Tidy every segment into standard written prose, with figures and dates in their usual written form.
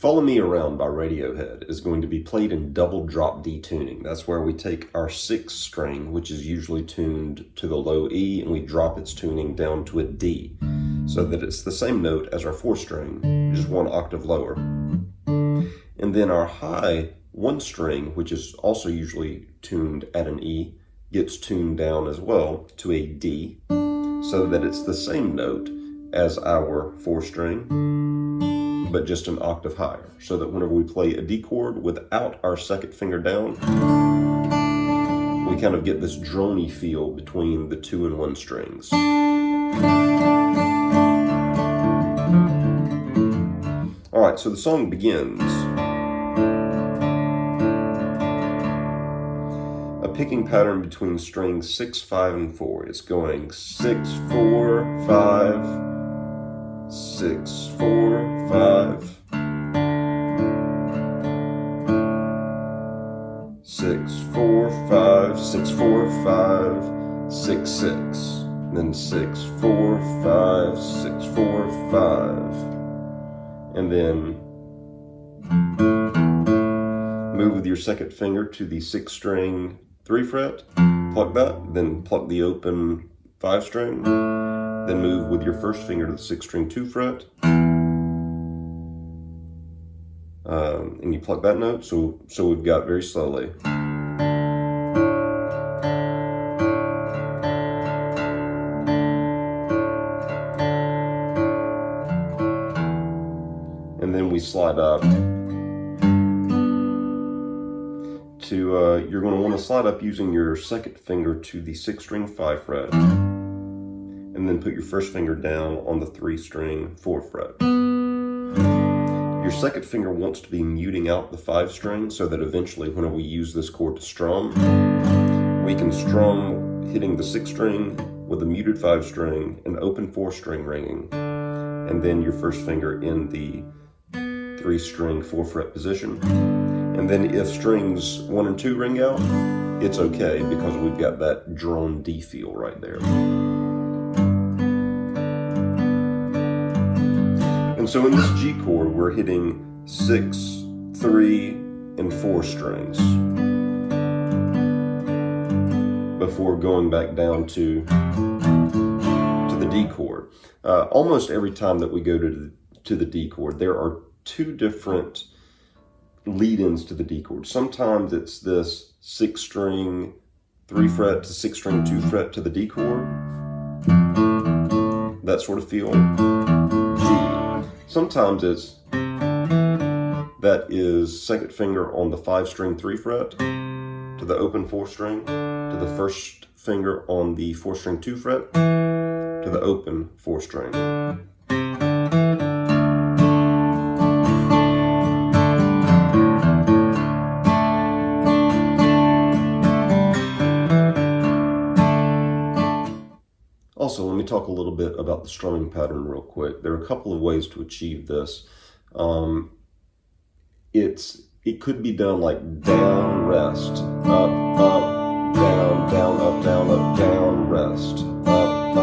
Follow Me Around by Radiohead is going to be played in double drop D tuning. That's where we take our sixth string, which is usually tuned to the low E, and we drop its tuning down to a D, so that it's the same note as our fourth string, just one octave lower. And then our high one string, which is also usually tuned at an E, gets tuned down as well to a D, so that it's the same note as our fourth string, but just an octave higher, so that whenever we play a D chord without our second finger down, we kind of get this drony feel between the 2 and 1 strings. All right, so the song begins. A picking pattern between strings 6, 5, and 4. It's going 6, 4, 5, 6, 4, 5, 6, 4, 5, 6, 4, 5, 6, 6, then 6, 4, 5, 6, 4, 5, and then move with your second finger to the 6th string 3 fret, pluck that, then pluck the open 5 string, then move with your first finger to the 6th string 2 fret, and you pluck that note, so we've got very slowly. And then we slide up to, you're going to want to slide up using your second finger to the 6th string 5 fret, and then put your first finger down on the 3 string 4 fret. Your second finger wants to be muting out the 5 string, so that eventually whenever we use this chord to strum, we can strum hitting the 6th string with a muted 5 string, an open 4 string ringing, and then your first finger in the 3 string 4 fret position. And then if strings 1 and 2 ring out, it's okay, because we've got that drone D feel right there. And so in this G chord, we're hitting 6, 3, and 4 strings before going back down to the D chord. Almost every time that we go to the D chord, there are 2 different lead-ins to the D chord. Sometimes it's this 6 string 3 fret to 6 string 2 fret to the D chord, that sort of feel. G. Sometimes it's that is second finger on the 5 string 3 fret to the open 4 string, to the first finger on the 4 string 2 fret to the open 4 string. Also, let me talk a little bit about the strumming pattern real quick. There are a couple of ways to achieve this. It could be done like down, rest, up, down, down, up, down, rest, up,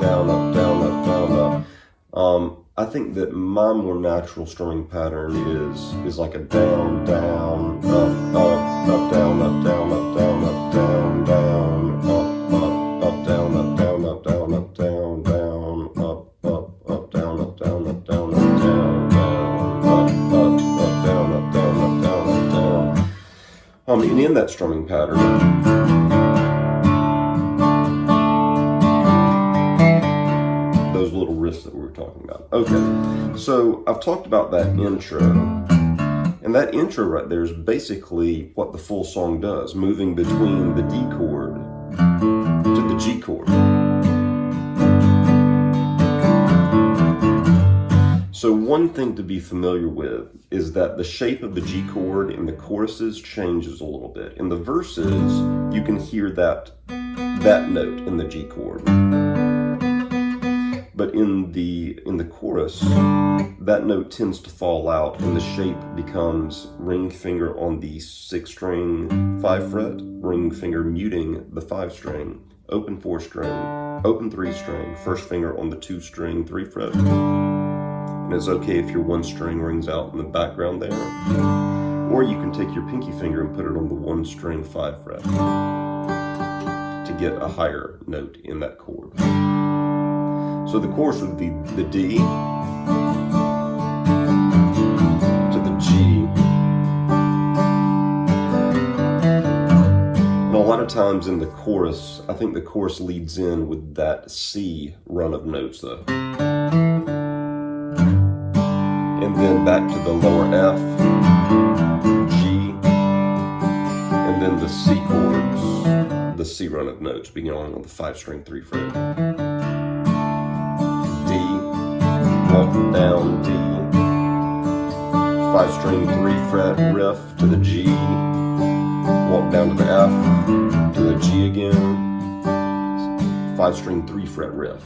down, up, down, up, down, up. I think that my more natural strumming pattern is like a down, down, up, down, up, down, up, down, up, down, down, up, down, up, down, up, down, up, down, down, up, down, up, down, up, down, up, down, down, up, down, up, down, up, down, up, down. And in that strumming pattern, those little riffs that we were talking about. Okay, so I've talked about that intro. And that intro right there is basically what the full song does, moving between the D chord to the G chord. So one thing to be familiar with is that the shape of the G chord in the choruses changes a little bit. In the verses, you can hear that note in the G chord. But in the chorus, that note tends to fall out and the shape becomes ring finger on the 6 string 5 fret, ring finger muting the 5 string, open 4 string, open 3 string, first finger on the 2 string 3 fret, And it's okay if your one string rings out in the background there. Or you can take your pinky finger and put it on the 1 string 5 fret to get a higher note in that chord. So the chorus would be the D to the G. And a lot of times in the chorus, I think the chorus leads in with that C run of notes though. And then back to the lower F, G, and then the C chords, the C run of notes beginning on the 5 string 3 fret. D, walk down D, 5 string 3 fret riff to the G, walk down to the F, to the G again, 5 string 3 fret riff.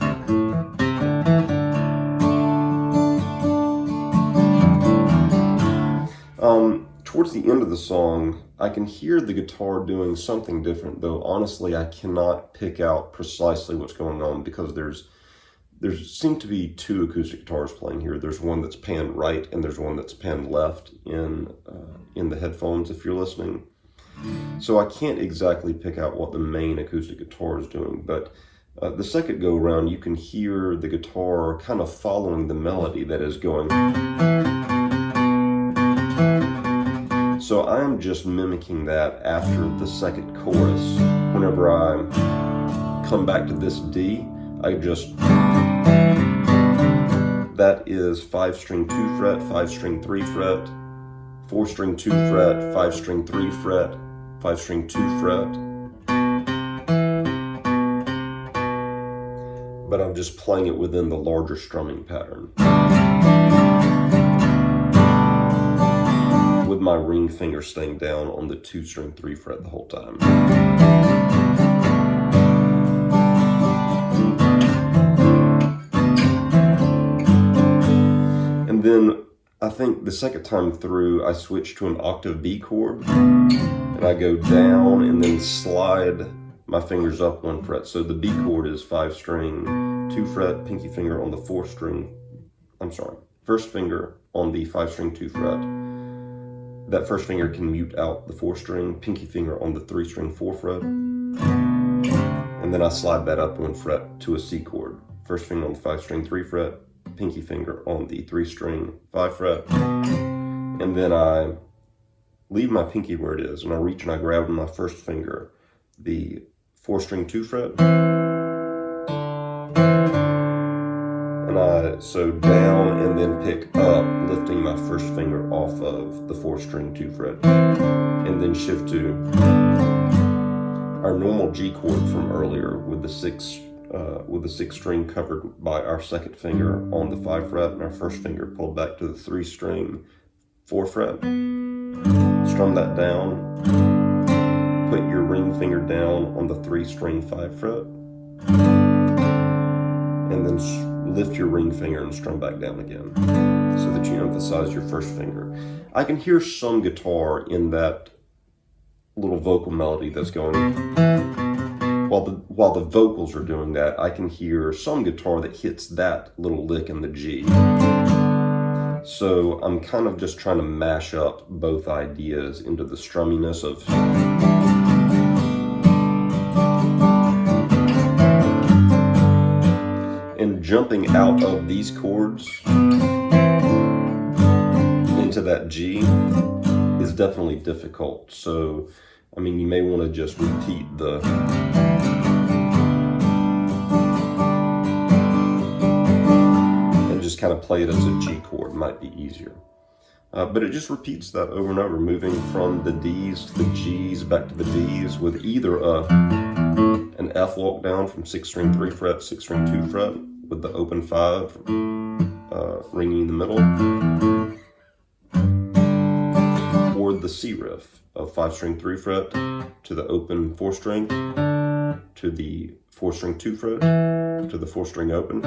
Towards the end of the song, I can hear the guitar doing something different, though honestly I cannot pick out precisely what's going on because there seem to be 2 acoustic guitars playing here. There's one that's panned right and there's one that's panned left in the headphones if you're listening. So I can't exactly pick out what the main acoustic guitar is doing, but the second go around you can hear the guitar kind of following the melody that is going. So I'm just mimicking that after the second chorus. Whenever I come back to this D, I just, that is 5 string 2 fret, 5 string 3 fret, 4 string 2 fret, 5 string 3 fret, 5 string 2 fret. But I'm just playing it within the larger strumming pattern, with my ring finger staying down on the 2 string 3 fret the whole time. And then I think the second time through I switch to an octave B chord and I go down and then slide my fingers up 1 fret. So the B chord is 5 string 2 fret, pinky finger on the 4th string, first finger on the 5 string 2 fret. That first finger can mute out the 4 string, pinky finger on the 3 string 4 fret. And then I slide that up 1 fret to a C chord. First finger on the 5 string 3 fret, pinky finger on the 3 string 5 fret. And then I leave my pinky where it is and I reach and I grab with my first finger the 4 string 2 fret. And I sew down and then pick up, lifting my first finger off of the 4 string 2 fret, and then shift to our normal G chord from earlier with the 6 string covered by our second finger on the 5 fret and our first finger pulled back to the 3 string 4 fret. Strum that down, put your ring finger down on the 3 string 5 fret, and then lift your ring finger and strum back down again so that you emphasize your first finger. I can hear some guitar in that little vocal melody that's going. While the vocals are doing that, I can hear some guitar that hits that little lick in the G. So I'm kind of just trying to mash up both ideas into the strumminess of and jumping out of these chords into that G is definitely difficult. So, I mean, you may want to just repeat the and just kind of play it as a G chord, might be easier. But it just repeats that over and over, moving from the D's to the G's, back to the D's, with either an F walk down from 6 string 3 fret, 6 string 2 fret, with the open 5 ringing in the middle, or the C riff of 5 string 3 fret to the open 4 string, to the 4 string 2 fret, to the 4 string open.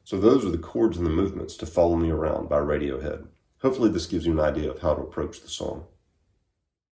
So those are the chords and the movements to Follow Me Around by Radiohead. Hopefully this gives you an idea of how to approach the song.